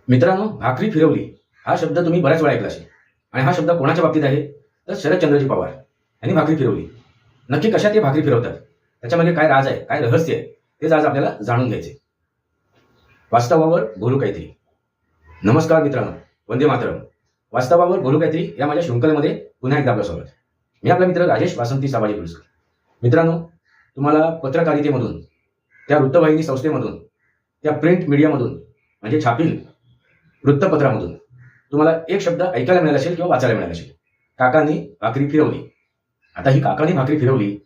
मित्रांनो, भाकरी फिरवली हा शब्द तुम्ही बऱ्याच वेळा ऐकला असेल. आणि हा शब्द कोणाच्या बाबतीत आहे? तर शरदचंद्रजी पवार यांनी भाकरी फिरवली. नक्की कशा ते भाकरी फिरवतात, त्याच्यामध्ये काय राज आहे, काय रहस्य आहे, तेच आज आपल्याला जाणून घ्यायचे. वास्तवावर बोलू काहीतरी. नमस्कार मित्रांनो, वंदे मातरम. वास्तवावर बोलू काहीतरी या माझ्या शृंखलेमध्ये पुन्हा एकदा आपलं स्वागत. मी आपला मित्र राजेश वासंती साबाजी पुरस्कर. मित्रांनो, तुम्हाला पत्रकारितेमधून, त्या वृत्तवाहिनी संस्थेमधून, त्या प्रिंट मीडियामधून म्हणजे छापील वृत्तपत्रामधून तुम्हाला एक शब्द ऐकायला मिळाला असेल किंवा वाचायला मिळाला असेल, काकांनी भाकरी फिरवली. आता ही काकांनी भाकरी फिरवली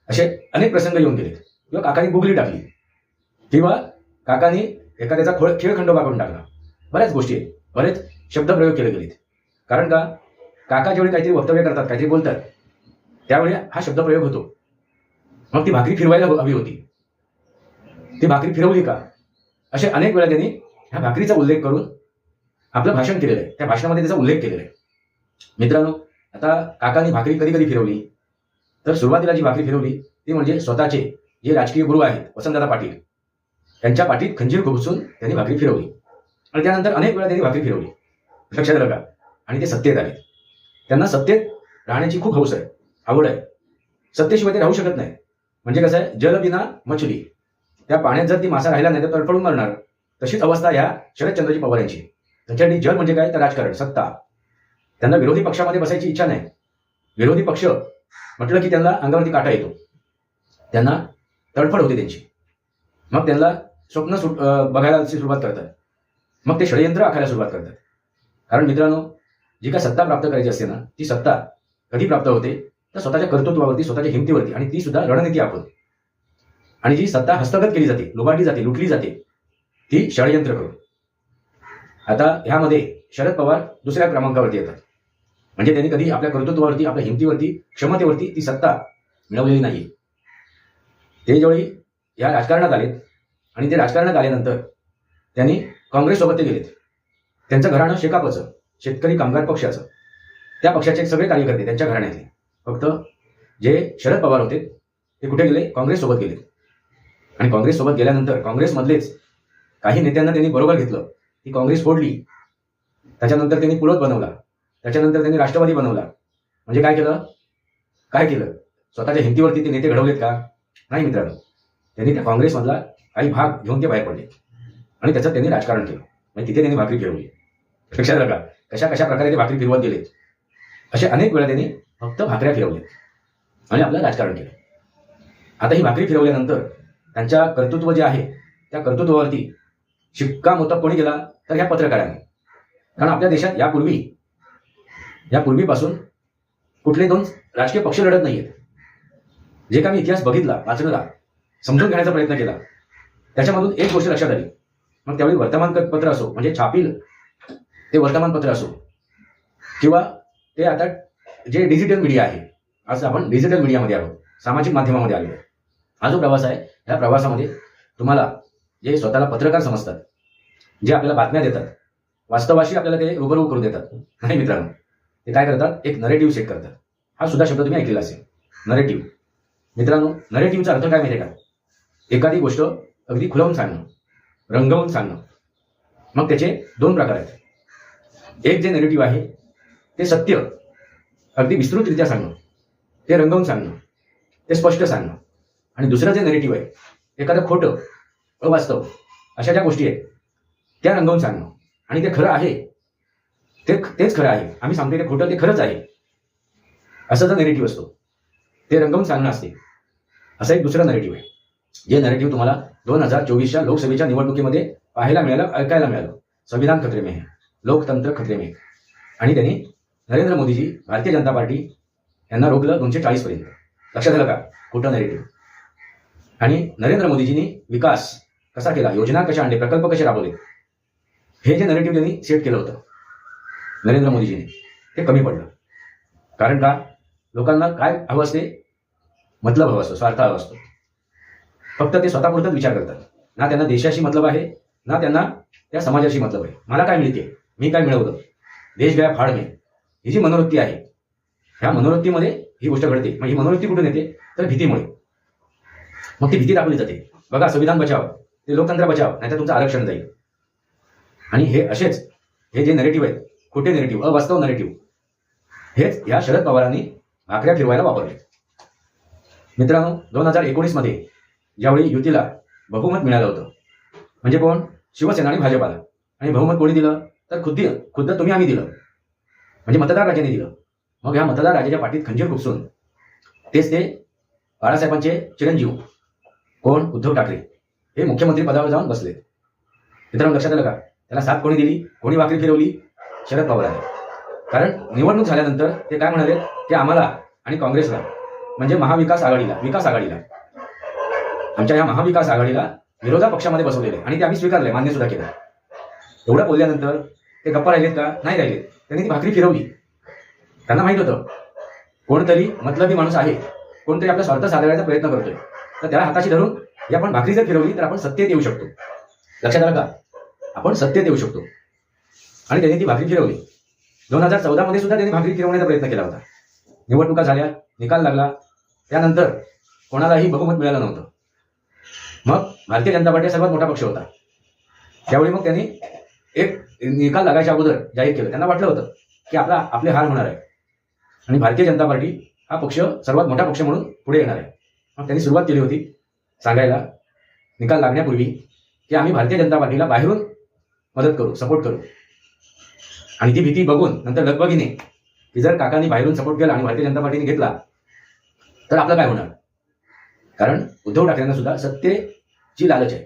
असे अनेक प्रसंग येऊन गेलेत, किंवा काकांनी गुगली टाकली, किंवा काकांनी एखाद्याचा खेळखंडोबा करून टाकला. बऱ्याच गोष्टी आहेत, बरेच शब्दप्रयोग केले गेलेत. कारण का, काका जेवढे काहीतरी वक्तव्य करतात, काहीतरी बोलतात, त्यावेळी हा शब्दप्रयोग होतो. मग ती भाकरी फिरवायला हवी होती. ती भाकरी फिरवली का, असे अनेक वेळा त्यांनी ह्या भाकरीचा उल्लेख करून आपलं भाषण केलेलं आहे. त्या भाषणामध्ये त्याचा उल्लेख केलेला आहे. मित्रांनो, आता काकांनी भाकरी कधी कधी फिरवली, तर सुरुवातीला जी भाकरी फिरवली ती म्हणजे स्वतःचे जे राजकीय गुरु आहेत वसंतदादा पाटील, त्यांच्या पाठीत खंजीर खुपसून त्यांनी भाकरी फिरवली. आणि त्यानंतर अनेक वेळा त्यांनी भाकरी फिरवली. लक्षात आलं का? आणि ते सत्तेत आले. त्यांना सत्तेत राहण्याची खूप हौस आहे, आवड आहे. सत्तेशिवाय ते राहू शकत नाही. म्हणजे कसं आहे, जल बिना मछली. त्या पाण्यात जर ती मासा राहिला नाही तर तडफडून मरणार. तशीच अवस्था ह्या शरदचंद्रजी पवार यांची. त्यांच्यासाठी जल म्हणजे काय, तर राजकारण, सत्ता. त्यांना विरोधी पक्षामध्ये बसायची इच्छा नाही. विरोधी पक्ष म्हटलं की त्यांना अंगावरती काटा येतो, त्यांना तडफड होते त्यांची. मग त्यांना स्वप्न बघायला सुरुवात करतात. मग ते षडयंत्र आखायला सुरुवात करतात. कारण मित्रांनो, जी काय सत्ता प्राप्त करायची असते ना, ती सत्ता कधी प्राप्त होते, तर स्वतःच्या कर्तृत्वावरती, स्वतःच्या हिमतीवरती, आणि ती सुद्धा रणनीती आखून. आणि जी सत्ता हस्तगत केली जाते, लुबाडली जाते, लुटली जाते, ती षडयंत्र करून. आता ह्यामध्ये शरद पवार दुसऱ्या क्रमांकावरती येतात. म्हणजे त्यांनी कधी आपल्या कर्तृत्वावरती, आपल्या हिमतीवरती, क्षमतेवरती ती सत्ता मिळवलेली नाही. ते ज्यावेळी या राजकारणात आलेत, आणि ते राजकारणात आल्यानंतर त्यांनी काँग्रेससोबत ते गेलेत. त्यांचं घराणं शेकापचं, शेतकरी कामगार पक्षाचं, त्या पक्षाचे सगळे कार्यकर्ते त्यांच्या घराण्यातले. फक्त जे शरद पवार होते ते कुठे गेले, काँग्रेससोबत गेले. आणि काँग्रेससोबत गेल्यानंतर काँग्रेसमधलेच काही नेत्यांना त्यांनी बरोबर घेतलं. ती काँग्रेस फोडली. त्याच्यानंतर त्यांनी पुलोत बनवला. त्याच्यानंतर त्यांनी राष्ट्रवादी बनवला. म्हणजे काय केलं, स्वतःच्या हिमतीवरती ते नेते घडवलेत का? नाही मित्रांनो. त्यांनी त्या काँग्रेसमधला काही भाग घेऊन ते बाहेर पडले, आणि त्याचं त्यांनी राजकारण केलं. म्हणजे तिथे त्यांनी भाकरी फिरवली. लक्षात आलं का, कशा कशा प्रकारे ते भाकरी फिरवत गेलेत. असे अनेक वेळा त्यांनी फक्त भाकऱ्या फिरवल्या आणि आपलं राजकारण केलं. आता ही भाकरी फिरवल्यानंतर त्यांच्या कर्तृत्व जे आहे, त्या कर्तृत्वावरती शिक्कामोर्तब कोणी केला, तर ह्या पत्रकारांनी. कारण आपल्या देशात यापूर्वीपासून कुठले दोन राजकीय पक्ष लढत नाहीयेत. जे काही इतिहास बघितला, वाचला, समजून घेण्याचा प्रयत्न केला, त्याच्यामधून एक गोष्ट लक्षात आली. मग त्यावेळी वर्तमानपत्र असो, म्हणजे छापील ते वर्तमानपत्र असो, किंवा ते आता जे डिजिटल मीडिया आहे, आज आपण डिजिटल मीडियामध्ये आहोत, सामाजिक माध्यमामध्ये आलो. हा जो प्रवास आहे, ह्या प्रवासामध्ये तुम्हाला जे स्वतःला पत्रकार समजतात, जे आपल्याला बातम्या देतात, वास्तवाशी आपल्याला ते रूबरू करून देतात, नाही मित्रांनो, ते काय करतात, एक नरेटिव्ह सेट करतात. हा सुद्धा शब्द तुम्ही ऐकलेला असेल, नरेटिव्ह. मित्रांनो, नरेटिव्हचा अर्थ काय माहिती आहे का? एखादी गोष्ट अगदी खुलवून सांगणं, रंगवून सांगणं. मग त्याचे दोन प्रकार आहेत. एक जे नरेटिव्ह आहे ते सत्य अगदी विस्तृतरित्या सांगणं, ते रंगवून सांगणं, ते स्पष्ट सांगणं. आणि दुसरं जे नरेटिव्ह आहे, एखादं खोटं, अवास्तव अशा ज्या गोष्टी आहेत त्या रंगवून सांगणं. आणि ते खरं आहे, तेच खरं आहे, आम्ही सांगतो ते खोटं, ते खरंच आहे, असं जर नरेटिव्ह असतो, ते रंगवून सांगणं असते. असं एक दुसरं नरेटिव्ह आहे, जे नरेटिव्ह तुम्हाला 2024च्या लोकसभेच्या निवडणुकीमध्ये पाहायला मिळालं, ऐकायला मिळालं. संविधान खतरे में है, लोकतंत्र खतरे में. आणि त्यांनी नरेंद्र मोदीजी, भारतीय जनता पार्टी यांना रोखलं 240 पर्यंत. लक्षात आलं का, खोटं नरेटिव्ह. आणि नरेंद्र मोदीजींनी विकास कसा केला, योजना कशा आणले, प्रकल्प कसे राबवले, हे जे नरेटिव्ह त्यांनी सेट केलं होतं नरेंद्र मोदीजींनी, ते कमी पडलं. कारण का, लोकांना काय हवं असते, मतलब हवं असतो, स्वार्थ हवा असतो. फक्त ते स्वतःपुरतच विचार करतात. ना त्यांना देशाशी मतलब आहे, ना त्यांना त्या समाजाशी मतलब आहे. मला काय मिळते, मी काय मिळवलं, देश गया फाड में, ही जी मनोवृत्ती आहे, ह्या मनोवृत्तीमध्ये ही गोष्ट घडते. मग ही मनोवृत्ती कुठून येते, तर भीतीमुळे. मग ती भीती दाखवली जाते. बघा, संविधान बचाव, ते लोकतंत्र बचाव, नाहीतर तुमचं आरक्षण जाईल. आणि हे जे नरेटिव्ह आहेत, खोटे नरेटिव्ह, अवास्तव नरेटिव्ह, हेच या शरद पवारांनी भाकऱ्या फिरवायला वापरले. मित्रांनो, 2019 मध्ये ज्यावेळी युतीला बहुमत मिळालं होतं, म्हणजे कोण, शिवसेना आणि भाजपाला, आणि बहुमत कोणी दिलं तर खुद्द तुम्ही आम्ही दिलं, म्हणजे मतदार राजाने दिलं. मग ह्या मतदार राजाच्या पाठीत खंजीर खुपसून तेच ते बाळासाहेबांचे चिरंजीव कोण, उद्धव ठाकरे, हे मुख्यमंत्री पदावर जाऊन बसले. मित्रांनो, लक्षात आलं का? त्याला साथ कोणी दिली, कोणी भाकरी फिरवली? शरद पवारांनी. कारण निवडणूक झाल्यानंतर ते काय म्हणाले की आम्हाला आणि काँग्रेसला, म्हणजे विकास आघाडीला, आमच्या या महाविकास आघाडीला विरोधा पक्षामध्ये बसवलेले, आणि ते आम्ही स्वीकारले, मान्य सुद्धा केलं. एवढं बोलल्यानंतर ते गप्पा राहिलेत का? नाही राहिलेत. त्यांनी ती भाकरी फिरवली. त्यांना माहित होतं कोणतरी मतलबी माणूस आहे, कोणतरी आपला स्वार्थ साधण्याचा प्रयत्न करतोय, तर त्याला हाताशी धरून ही आपण भाकरी जर फिरवली तर आपण सत्तेत येऊ शकतो. लक्षात आलं का? आपण सत्तेत येऊ शकतो. आणि त्यांनी ती भाकरी फिरवली. 2014 मध्ये सुद्धा त्यांनी भाकरी फिरवण्याचा प्रयत्न केला होता. निवडणुका झाल्या, निकाल लागला, त्यानंतर कोणालाही बहुमत मिळालं नव्हतं. मग भारतीय जनता पार्टी सर्वात मोठा पक्ष होता. त्यावेळी मग त्यांनी एक निकाल लागायच्या अगोदर जाहीर केलं. त्यांना वाटलं होतं की आपले हार होणार आहे आणि भारतीय जनता पार्टी हा पक्ष सर्वात मोठा पक्ष म्हणून पुढे येणार आहे. मग त्यांनी सुरुवात केली होती सांगायला निकाल लागण्यापूर्वी की आम्ही भारतीय जनता पार्टीला बाहेरून मदत करू, सपोर्ट करू. आणि ती भीती बघून नंतर लगबगीने की जर काकांनी बाहेरून सपोर्ट केला आणि भारतीय जनता पार्टीने घेतला तर आपलं काय होणार? कारण उद्धव ठाकरेंना सुद्धा सत्तेची लालच आहे.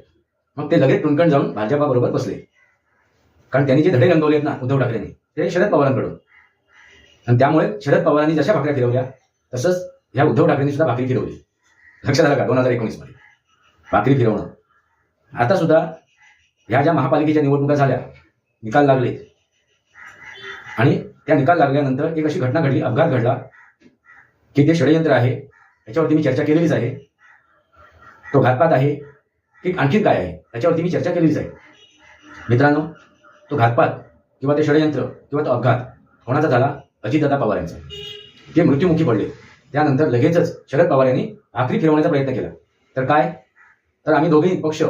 मग ते लगेच टुणकण जाऊन भाजपाबरोबर बसले. कारण त्यांनी जे धडे रंगवले आहेत ना उद्धव ठाकरेंनी, ते शरद पवारांकडून. आणि त्यामुळे शरद पवारांनी जशा भाकऱ्या फिरवल्या तसंच ह्या उद्धव ठाकरेंनी सुद्धा भाकरी फिरवली. लक्षात आलं का? 2019 मध्ये भाकरी फिरवणं. आता सुद्धा ह्या ज्या महापालिकेच्या निवडणुका झाल्या, निकाल लागले, आणि त्या निकाल लागल्यानंतर एक अशी घटना घडली, अपघात घडला की ते षडयंत्र आहे, याच्यावरती मी चर्चा केलेलीच आहे. तो घातपात आहे की आणखीन काय आहे याच्यावरती मी चर्चा केलेलीच आहे. मित्रांनो, तो घातपात किंवा ते षडयंत्र किंवा तो अपघात कोणाचा झाला? अजितदादा पवार यांचा. ते मृत्युमुखी पडले. त्यानंतर लगेचच शरद पवार यांनी भाकरी फिरवण्याचा प्रयत्न केला. तर काय? तर आम्ही दोघेही पक्ष,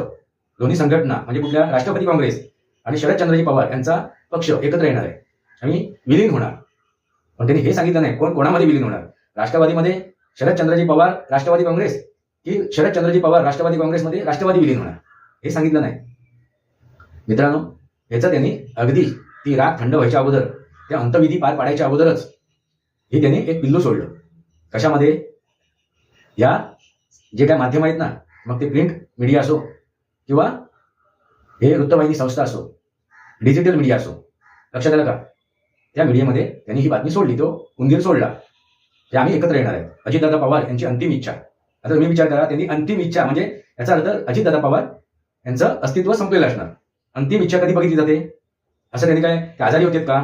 दोन्ही संघटना, म्हणजे कुठल्या, राष्ट्रवादी काँग्रेस आणि शरदचंद्रजी पवार यांचा पक्ष एकत्र येणार आहे, आम्ही विलीन होणार. पण त्यांनी हे सांगितलं नाही कोण कोणामध्ये विलीन होणार. राष्ट्रवादीमध्ये शरदचंद्रजी पवार राष्ट्रवादी काँग्रेस, की शरदचंद्रजी पवार राष्ट्रवादी काँग्रेसमध्ये राष्ट्रवादी विलीन होणार, हे सांगितलं नाही. मित्रांनो, याचं त्यांनी अगदी ती राग थंड व्हायच्या अगोदर, त्या अंतविधी पार पाडायच्या अगोदरच हे त्यांनी एक पिल्लू सोडलं. कशामध्ये? या जे काय माध्यम आहेत ना, मग ते प्रिंट मीडिया असो किंवा हे वृत्तवाहिनी संस्था असो, डिजिटल मीडिया असो, लक्षात आलं का? त्या मीडियामध्ये त्यांनी ही बातमी सोडली, तो उंदीर सोडला की आम्ही एकत्र येणार आहेत. अजितदादा पवार यांची अंतिम इच्छा. आता तुम्ही विचार करा, त्यांनी अंतिम इच्छा म्हणजे याचा अर्थ अजितदादा पवार यांचं अस्तित्व संपलेलं असणार. अंतिम इच्छा कधी बघितली जाते? असं त्यांनी काय, ते आजारी होते का?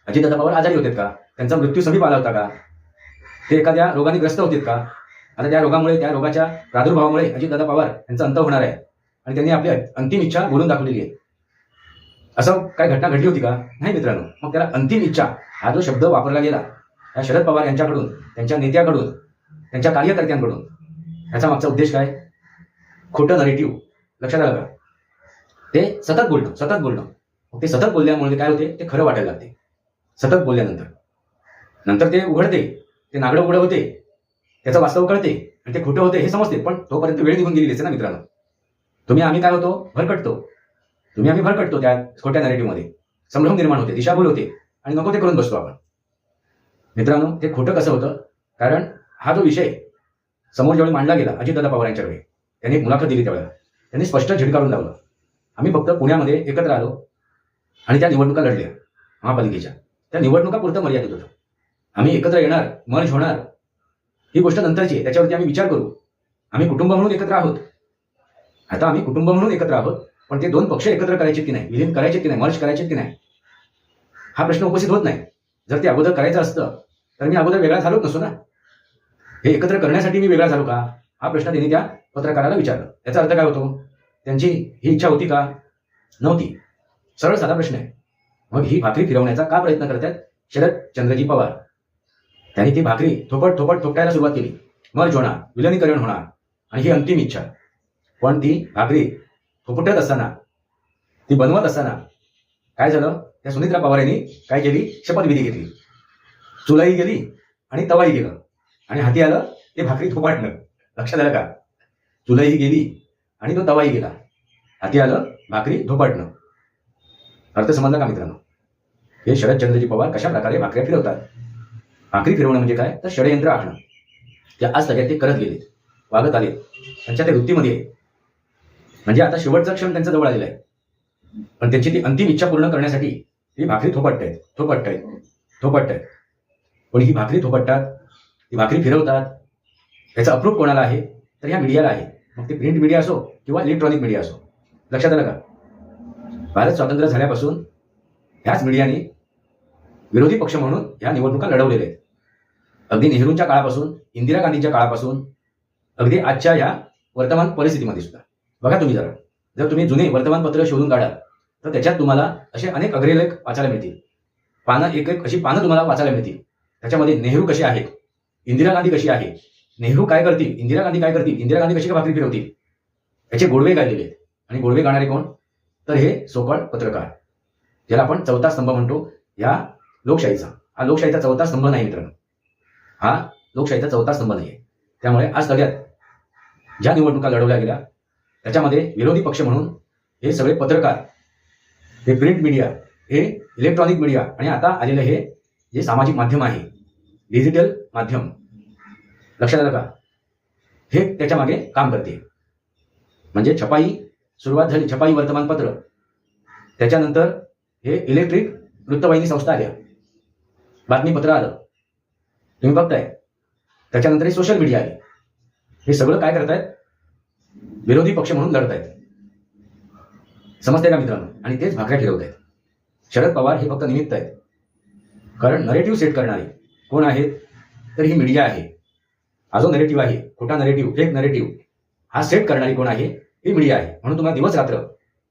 अजितदादा पवार आजारी होते का? त्यांचा मृत्यू समीप आला होता का? ते एखाद्या रोगाने ग्रस्त होते का? आता त्या रोगामुळे, त्या रोगाच्या प्रादुर्भावामुळे अजितदादा पवार यांचा अंत होणार आहे आणि त्यांनी आपली अंतिम इच्छा बोलून दाखवलेली आहे. असं काय घटना घडली होती का? नाही मित्रांनो. मग त्याला अंतिम इच्छा हा जो शब्द वापरला गेला या शरद पवार यांच्याकडून, त्यांच्या नेत्याकडून, त्यांच्या कार्यकर्त्यांकडून, याचा मागचा उद्देश काय? खोटं नरेटिव्ह. लक्षात आलं का? ते सतत बोलणं. ते सतत बोलल्यामुळे काय होते? ते खरं वाटायला लागते. सतत बोलल्यानंतर ते उघडते, ते नागडं उघडं होते, त्याचं वास्तव कळते आणि ते खोटं होते हे समजते. पण तोपर्यंत वेळ निघून गेलेली असते ना मित्रांनो. आम्ही काय होतो? आम्ही भरकटतो त्या खोट्या नॅरेटिव्हमध्ये. संभ्रम निर्माण होते, दिशाभूल होते आणि नको ते करून बसतो आपण. मित्रांनो, ते खोटं कसं होतं? कारण हा जो विषय समोर ज्यावेळी मांडला गेला अजितदादा पवार यांच्याकडे, त्यांनी मुलाखत दिली त्यावेळेला त्यांनी स्पष्ट झिडकारून लावलं, आम्ही फक्त पुण्यामध्ये एकत्र आलो आणि त्या निवडणुका लढल्या महापालिकेच्या. त्या निवडणुका पुरतं मर्यादित होतं. आम्ही एकत्र येणार, मर्ज होणार, ही गोष्ट नंतरची आहे, त्याच्यावरती आम्ही विचार करू. आम्ही कुटुंब म्हणून एकत्र आहोत. आता आम्ही कुटुंब म्हणून एकत्र आहोत, पण ते दोन पक्ष एकत्र करायचे की नाही, विलीन करायचे की नाही, मर्ज करायचे की नाही, हा प्रश्न उपस्थित होत नाही. जर ते अगोदर करायचं असतं तर मी अगोदर वेगळा झालोच नसतो ना. हे एकत्र करण्यासाठी मी वेगळा झालो का, हा प्रश्न त्यांनी त्या पत्रकाराला विचारला. याचा अर्थ काय होतो? त्यांची ही इच्छा होती का? नव्हती. सरळ साधा प्रश्न आहे. मग ही भाकरी फिरवण्याचा का प्रयत्न करतात शरदचंद्रजी पवार? त्यांनी ती भाकरी थोपट थोपटायला सुरुवात केली. मर्ज होणार, विलनीकरण होणार आणि ही अंतिम इच्छा. पण ती भाकरी थोपटत असताना, ती बनवत असताना काय झालं, त्या सुनित्रा पवार यांनी काय केली, शपथविधी घेतली. चुलाही गेली आणि तवाही गेलं आणि हाती आलं ते भाकरी थोपाटणं. लक्षात आलं का? चुलाही गेली आणि तो तवाही गेला, हाती आलं भाकरी धोपाटणं. अर्थ समजला का मित्रांनो? हे शरदचंद्रजी पवार कशा प्रकारे भाकऱ्या फिरवतात. भाकरी फिरवणं म्हणजे काय, तर षडयंत्र आखणं. त्या आज सगळ्यात ते करत गेले, वागत आले, त्यांच्या त्या वृत्तीमध्ये आहे. म्हणजे आता शेवटचा क्षण त्यांच्या जवळ आलेला आहे, पण त्यांची ती अंतिम इच्छा पूर्ण करण्यासाठी ती भाकरी थोपटतायत. पण ही भाकरी थोपटतात, ती भाकरी फिरवतात, याचा अप्रूप कोणाला आहे, तर ह्या मीडियाला आहे. मग ते प्रिंट मीडिया असो किंवा इलेक्ट्रॉनिक मीडिया असो. लक्षात आलं का? भारत स्वातंत्र्य झाल्यापासून ह्याच मीडियाने विरोधी पक्ष म्हणून ह्या निवडणुका लढवलेल्या आहेत. अगदी नेहरूंच्या काळापासून, इंदिरा गांधींच्या काळापासून, अगदी आजच्या ह्या वर्तमान परिस्थितीमध्ये सुद्धा. बघा तुम्ही जर तुम्ही जुने वर्तमानपत्र शोधून काढाल तर त्याच्यात तुम्हाला असे अनेक अग्रलेख वाचायला मिळतील. पानं एक अशी पानं तुम्हाला वाचायला मिळतील. त्याच्यामध्ये नेहरू कसे आहेत, इंदिरा गांधी कशी आहे, नेहरू काय करतील, इंदिरा गांधी काय करतील, इंदिरा गांधी कशी भाकरी फिरवतील, याचे गोडवे गायलेले आहेत. आणि गोडवे गाणारे कोण, तर हे सोकॉल्ड पत्रकार, ज्याला आपण चौथा स्तंभ म्हणतो या लोकशाहीचा. हा लोकशाहीचा चौथा स्तंभ नाही मित्रांनो, हा लोकशाहीचा चौथा स्तंभ नाही. त्यामुळे आज सगळ्यात ज्या निवडणुका लढवल्या गेल्या त्याच्यामध्ये विरोधी पक्ष म्हणून हे सगळे पत्रकार, हे प्रिंट मीडिया, हे इलेक्ट्रॉनिक मीडिया आणि आता आलेलं हे जे सामाजिक माध्यम आहे, डिजिटल माध्यम, लक्षात आलं का, हे त्याच्या मागे काम करते. म्हणजे छपाई सुरुवात झाली, छपाई वर्तमानपत्र, त्याच्यानंतर हे इलेक्ट्रिक वृत्तवाहिनी संस्था आल्या, बातमीपत्र आलं, तुम्ही बघताय. त्याच्यानंतर हे सोशल मीडिया आहे. हे सगळं काय करतायत, विरोधी पक्ष म्हणून लढत आहेत. समजते का मित्रांनो? आणि तेच भाकऱ्या फिरवत आहेत. शरद पवार हे फक्त निमित्त आहेत. कारण नरेटिव्ह सेट करणारे कोण आहेत, तर ही मीडिया आहे. हा जो नरेटिव्ह आहे, खोटा नरेटिव्ह, फेक नरेटिव्ह, हा सेट करणारी कोण आहे, ही मीडिया आहे. म्हणून तुम्हाला दिवस रात्र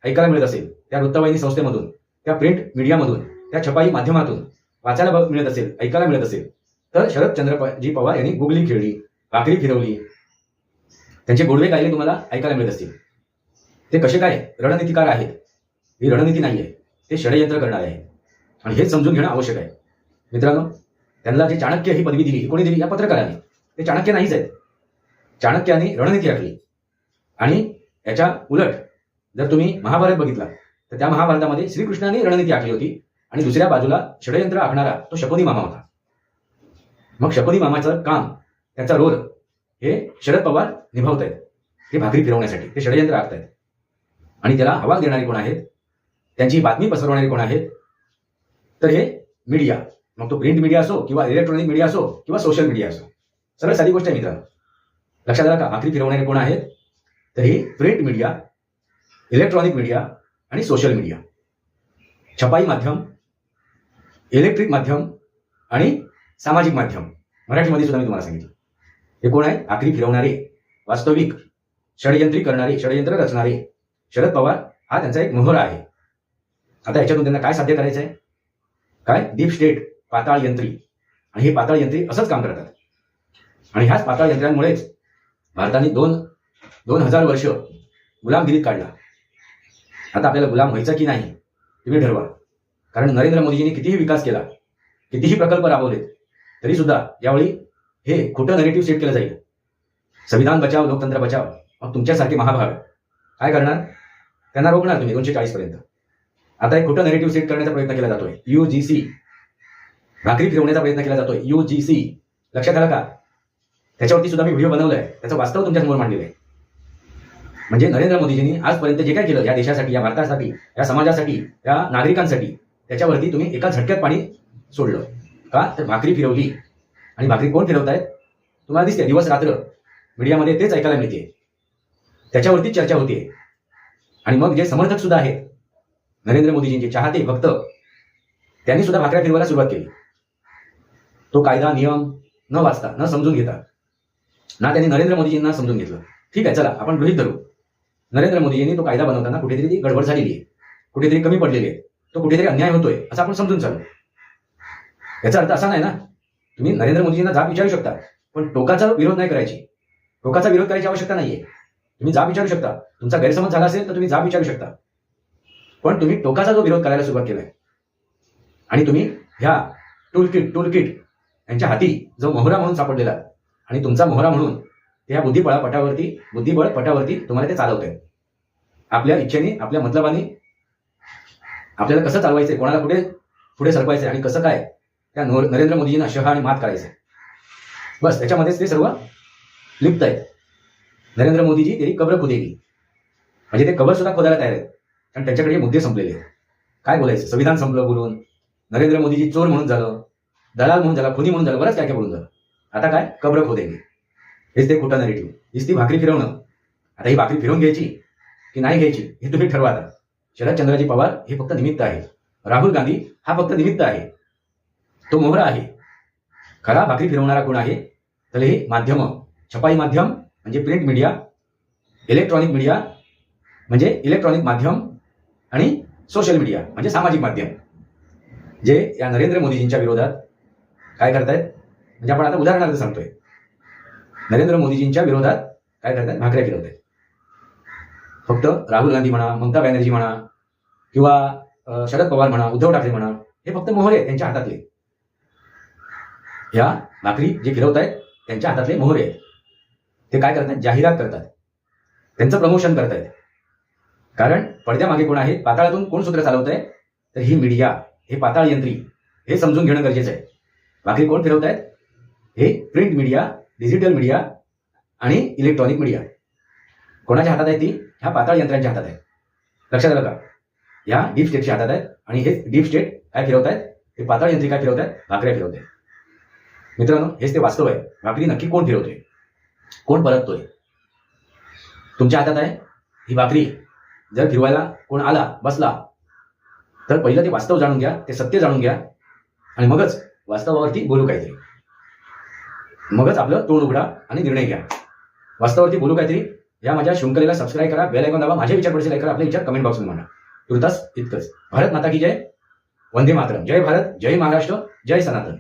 ऐकायला मिळत असेल त्या वृत्तवाहिनी संस्थेमधून, त्या प्रिंट मीडियामधून, त्या छपाई माध्यमातून वाचायला मिळत असेल, ऐकायला मिळत असेल, तर शरदचंद्रजी पवार यांनी गुगली खेळली, भाकरी फिरवली, त्यांचे गोडवे गायले तुम्हाला ऐकायला मिळत असतील. ते कसे काय रणनीतिकार आहेत. ही रणनीती नाही आहे, ते षडयंत्र करणारे आहे. आणि हेच समजून घेणं आवश्यक आहे मित्रांनो. त्यांना जे चाणक्य ही पदवी दिली, कोणी दिली, या पत्रकारांनी. ते चाणक्य नाहीच आहेत. चाणक्याने रणनीती आखली. आणि याच्या उलट जर तुम्ही महाभारत बघितला तर त्या महाभारतामध्ये श्रीकृष्णाने रणनीती आखली होती आणि दुसऱ्या बाजूला षडयंत्र आखणारा तो शकुनी मामा होता. मग शकुनी मामाचं काम, त्याचा रोल हे शरद पवार निभावत आहेत. हे भाकरी फिरवण्यासाठी ते षडयंत्र आखतायत. आणि त्याला हवा देणारे कोण आहेत, त्यांची बातमी पसरवणारे कोण आहेत, तर हे मीडिया. मग तो प्रिंट मीडिया असो किंवा इलेक्ट्रॉनिक मीडिया असो किंवा सोशल मीडिया असो. सरळ साधी गोष्ट आहे मित्रांनो. लक्षात आलं का? भाकरी फिरवणारे कोण आहेत, तर हे प्रिंट मीडिया, इलेक्ट्रॉनिक मीडिया आणि सोशल मीडिया. छपाई माध्यम, इलेक्ट्रिक माध्यम आणि सामाजिक माध्यम. मराठीमध्ये सुद्धा मी तुम्हाला सांगितलं. हे कोण आहेत? भाकरी फिरवणारे, वास्तविक षडयंत्री करणारे, षडयंत्र रचणारे. शरद पवार हा त्यांचा एक मोहरा आहे. आता याच्यातून त्यांना काय साध्य करायचं आहे? काय? डीप स्टेट, पाताळ यंत्री. आणि हे पाताळ यंत्री असंच काम करतात. आणि ह्याच पाताळ यंत्र्यांमुळेच भारताने 2000 वर्ष गुलामगिरीत काढला. आता आपल्याला गुलाम व्हायचा की नाही तुम्ही ठरवा. कारण नरेंद्र मोदीजींनी कितीही विकास केला, कितीही प्रकल्प राबवलेत, तरी सुद्धा यावेळी हे खोटं नरेटिव्ह सेट केलं जाईल. संविधान बचाव, लोकतंत्र बचाव. मग तुमच्यासारखे महाभाग काय करणार? त्यांना रोखणार तुम्ही 240 पर्यंत. आता एक खोटं नरेटिव्ह सेट करण्याचा प्रयत्न केला जातोय. UGC, भाकरी फिरवण्याचा प्रयत्न केला जातोय. UGC, लक्षात आलं का? त्याच्यावरती सुद्धा मी व्हिडिओ बनवलाय, त्याचं वास्तव तुमच्यासमोर मांडलेलं आहे. म्हणजे नरेंद्र मोदीजींनी आजपर्यंत जे काय केलं या देशासाठी, या भारतासाठी, या समाजासाठी, या नागरिकांसाठी, त्याच्यावरती तुम्ही एका झटक्यात पाणी सोडलं. का? तर भाकरी फिरवली. आणि भाकरी कोण फिरवतायत तुम्हाला दिसते. दिवस रात्र मीडियामध्ये तेच ऐकायला मिळते, त्याच्यावरती चर्चा होते. आणि मग जे समर्थक सुद्धा आहेत नरेंद्र मोदीजींचे, चाहते भक्त, त्यांनी सुद्धा भाकऱ्या फिरवायला सुरुवात केली. तो कायदा नियम न वाचता, न समजून घेता, ना त्यांनी नरेंद्र मोदीजींना समजून घेतलं. ठीक आहे, चला आपण गृहीत धरू नरेंद्र मोदीजींनी तो कायदा बनवताना कुठेतरी ती गडबड झालेली आहे, कुठेतरी कमी पडलेली आहे, तो कुठेतरी अन्याय होतोय असं आपण समजून चालू. याचा अर्थ असा नाही ना, तुम्ही नरेंद्र मोदीजींना जाब विचारू शकता, पण टोकाचा विरोध नाही करायची. टोकाचा विरोध करायची आवश्यकता नाहीये. तुम्ही जाब विचारू शकता. तुमचा गैरसमज झाला असेल तर तुम्ही जाब विचारू शकता. पण तुम्ही टोकाचा जो विरोध करायला सुरुवात केलाय आणि तुम्ही ह्या टूलकिट यांच्या हाती जो मोहरा म्हणून सापडलेला आणि तुमचा मोहरा म्हणून त्या बुद्धिबळ पटावरती तुम्हाला ते चालवत आहे. आपल्या इच्छेने, आपल्या मतलबाने आपल्याला कसं चालवायचंय, कोणाला पुढे सरकवायचंय आणि कसं काय त्या नरेंद्र मोदीजींना शहा आणि मात करायचंय, बस त्याच्यामध्येच ते सर्व लिप्त आहेत. नरेंद्र मोदीजी तेरी कब्र खोदेगी, म्हणजे ते कबर सुद्धा खोदायला तयार आहेत. कारण त्यांच्याकडे मुद्दे संपलेले आहेत. काय बोलायचं, संविधान संपलं बोलून, नरेंद्र मोदीजी चोर म्हणून झालं, दलाल म्हणून झाला, खुनी म्हणून झालं, बरंच काय काय बोलून झालं. आता काय कब्र खोदेगी, हेच ते खोटं नरेटिव्ह, हीच ती भाकरी फिरवणं. आता ही भाकरी फिरवून घ्यायची की नाही घ्यायची हे तुम्ही ठरवा. आता शरदचंद्रजी पवार हे फक्त निमित्त आहे, राहुल गांधी हा फक्त निमित्त आहे, तो मोहरा आहे. खरा भाकरी फिरवणारा कोण आहे तर हे माध्यम, छपाई माध्यम म्हणजे प्रिंट मीडिया, इलेक्ट्रॉनिक मीडिया म्हणजे इलेक्ट्रॉनिक माध्यम आणि सोशल मीडिया म्हणजे सामाजिक माध्यम, जे या नरेंद्र मोदीजींच्या विरोधात काय करतायत. म्हणजे आपण आता उदाहरणार्थ सांगतोय, नरेंद्र मोदीजींच्या विरोधात काय करतायत, भाकऱ्या फिरवतायत. फक्त राहुल गांधी म्हणा, ममता बॅनर्जी म्हणा किंवा शरद पवार म्हणा, उद्धव ठाकरे म्हणा, हे फक्त मोहरे आहेत त्यांच्या हातातले. ह्या भाकरी जे फिरवतायत त्यांच्या हातातले मोहरे आहेत. ते काय करतात, जाहिरात करतात, त्यांचं प्रमोशन करतायत. कारण पडद्यामागे कोण आहे, पाताळातून कोण सूत्र चालवत आहे तर ही मीडिया, हे पाताळ यंत्री, हे समजून घेणं गरजेचं आहे. भाकरी कोण फिरवतायत, हे प्रिंट मीडिया, डिजिटल मीडिया आणि इलेक्ट्रॉनिक मीडिया. कोणाच्या हातात आहे ती, ह्या पाताळ यंत्रांच्या हातात आहे. लक्षात आलं का, ह्या डीप स्टेटच्या हातात आहेत. आणि हे डीप स्टेट काय फिरवतायत, हे पाताळ यंत्री काय फिरवतायत, भाकऱ्या फिरवतायत. मित्रांनो, हेच ते वास्तव आहे. भाकरी नक्की कोण फिरवतोय, कोण परततोय, तुमच्या हातात आहे. ही भाकरी जर फिरवायला कोण आला, बसला, तर पहिलं ते वास्तव जाणून घ्या, ते सत्य जाणून घ्या आणि मगच वास्तवावरती बोलू काहीतरी. मगच आपलं तोंड उघडा आणि निर्णय घ्या. वास्तवावरती बोलू काहीतरी. या माझ्या शृंखलेला सबस्क्राईब करा, बेल आयकॉन दाबा, माझे विचार पडसे लाईक करा, आपले विचार कमेंट बॉक्समध्ये मांडा. तुर्तास इतकंच. भारत माता की जय, वंदे मातरम. जय भारत, जय महाराष्ट्र, जय सनातन.